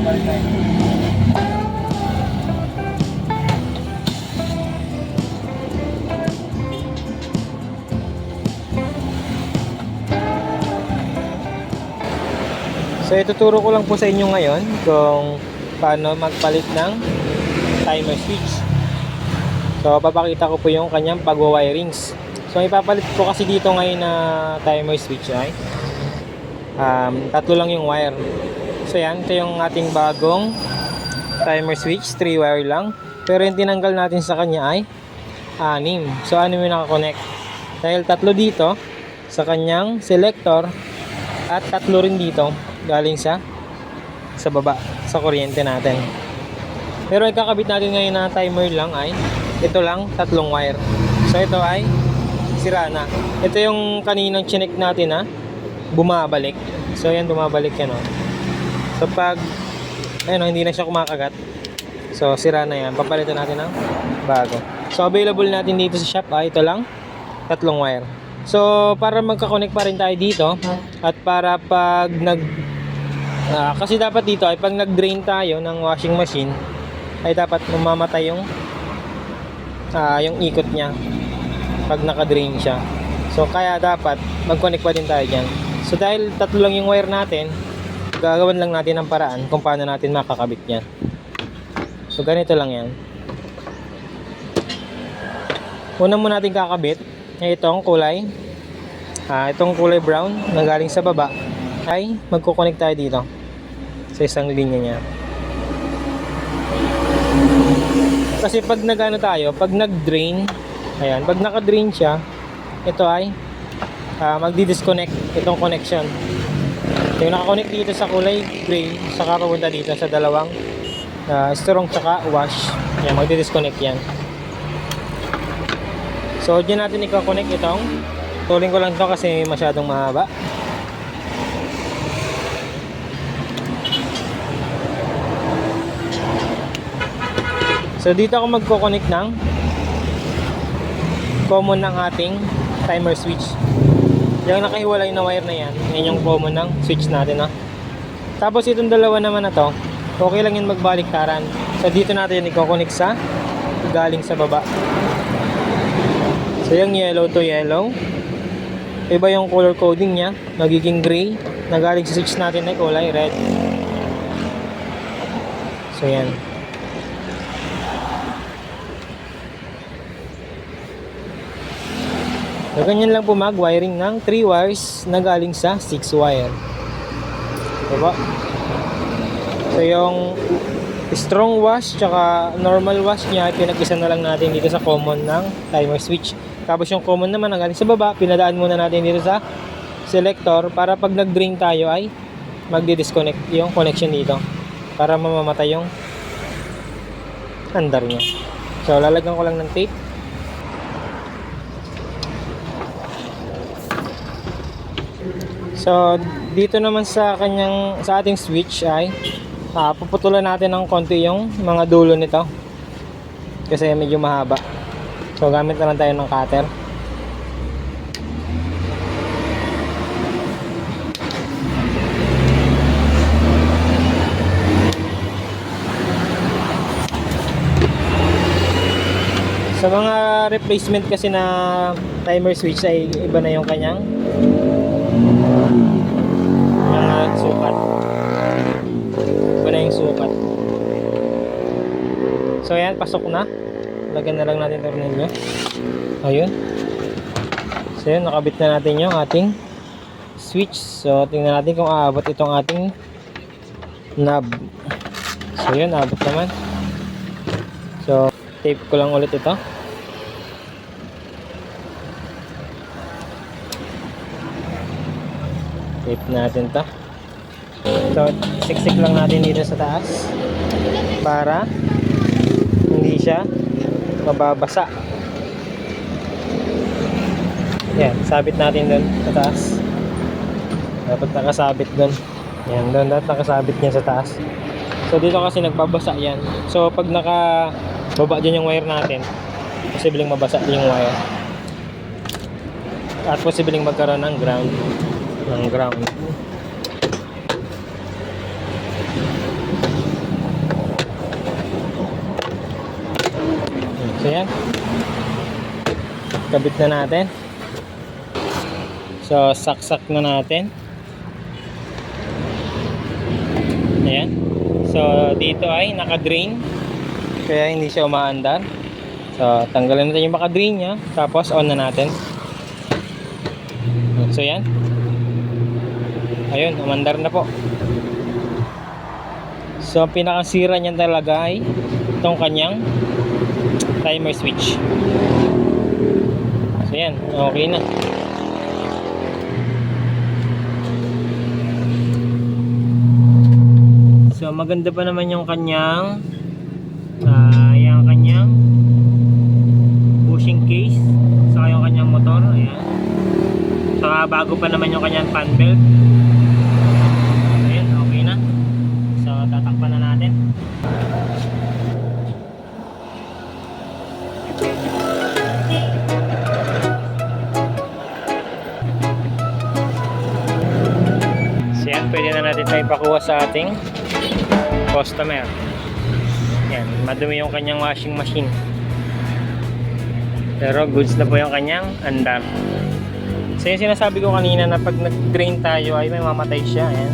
palit tayo. So ituturo ko lang po sa inyo ngayon kung paano magpalit ng timer switch. So papakita ko po yung kanyang pagwa-wirings. So ipapalit po kasi dito ngayon na timer switch ay tatlo lang yung wire. So yan, ito yung ating bagong timer switch, 3 wire lang. Pero yung tinanggal natin sa kanya ay 6. So ano yung nakakonect? Dahil tatlo dito sa kanyang selector at tatlo rin dito galing sa baba sa kuryente natin. Pero ikakabit natin ngayon na timer lang ay ito lang, tatlong wire. So ito ay sira na. Ito yung kaninang chinek natin na bumabalik. So yan, bumabalik yan oh. So pag ayun, hindi na siya kumakagat, so sira na yan, papalitan natin ng bago. So available natin dito sa shop ay ito lang, tatlong wire. So para magka-connect pa rin tayo dito at para pag kasi dapat dito ay pag nag-drain tayo ng washing machine ay dapat mamamatay yung ikot niya pag naka-drain siya. So kaya dapat mag-connect pa din tayo dyan. So dahil tatlo lang yung wire natin, gagawin lang natin ang paraan kung paano natin makakabit yan. So ganito lang yan. Una muna natin kakabit ay itong kulay brown na galing sa baba ay magko-connect tayo dito sa isang linya niya. Kasi pag pag nag-drain, ayan, pag naka-drain siya, ito ay magdi-disconnect itong connection. Yung naka-connect dito sa kulay gray, saka papunta dito sa dalawang strong tsaka wash. Ayan, magdi-disconnect yan. So, dyan natin i-connect itong. Tuling ko lang ito kasi masyadong mahaba. So dito ako magko-connect ng common ng ating timer switch. Yung nakahiwalay na wire na yan, yan yung common ng switch natin Tapos itong dalawa naman na to, okay lang yun magbaliktaran. So dito natin i-connect sa galing sa baba. So yung yellow to yellow, iba yung color coding niya, magiging gray na galing sa switch natin na kulay red. So yan. So ganyan lang po mag-wiring ng 3 wires na galing sa 6 wire. Diba? So yung strong wash tsaka normal wash niya, pinag-isa na lang natin dito sa common ng timer switch. Tapos yung common naman na galing sa baba, pinadaan muna natin dito sa selector para pag nag-drain tayo ay magdi-disconnect yung connection dito para mamamatay yung andar niya. So lalagyan ko lang ng tape. So dito naman sa ating switch ay puputulan natin ng konti yung mga dulo nito kasi medyo mahaba. So gamit na lang tayo ng cutter. Sa mga replacement kasi na timer switch ay iba na yung kanyang sukat. Iba na yung sukat. So ayan, pasok na. Lagyan na lang natin tornilyo. Ayun. So yun, nakabit na natin yung ating switch. So tingnan natin kung aabot itong ating knob. So yun, aabot naman. So tape ko lang ulit ito. Tape natin to. So siksik lang natin dito sa taas para hindi siya mababasa. Yan, sabit natin doon sa taas. Dapat nakasabit doon. Yan, doon dapat nakasabit niya sa taas. So dito kasi nagbabasa yan. So pag nakababa dyan yung wire natin, posibleng mabasa yung wire. At posibleng magkaroon ng ground. So yan. Kabit na natin. So saksak na natin. Ayan. So dito ay naka-drain. Kaya hindi siya umaandar. So tanggalin natin yung maka-drain niya. Tapos on na natin. So yan. Ayun, umandar na po. So ang pinakasira niyan talaga ay itong kanyang timer switch. So yan, okay na. So maganda pa naman yung kanyang bushing case, saka yung kanyang motor. Ayan. Saka bago pa naman yung kanyang fan belt. Ayan, okay na. So tatakpan na natin. So yan, pwede na natin tayo ipakuha sa ating customer. Yan, madumi yung kanyang washing machine. Pero goods na po yung kanyang andar. So yung sinasabi ko kanina na pag nag-drain tayo ay may mamatay siya. Ayan.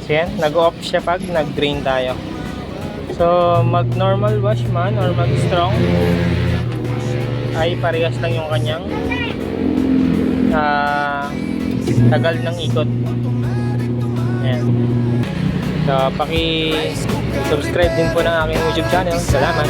So yan, nag-off siya pag nag-drain tayo. So mag normal wash man or mag strong ay parehas lang yung kanyang tagal ng ikot. Ayan. So paki-subscribe din po ng aking YouTube channel. Salamat.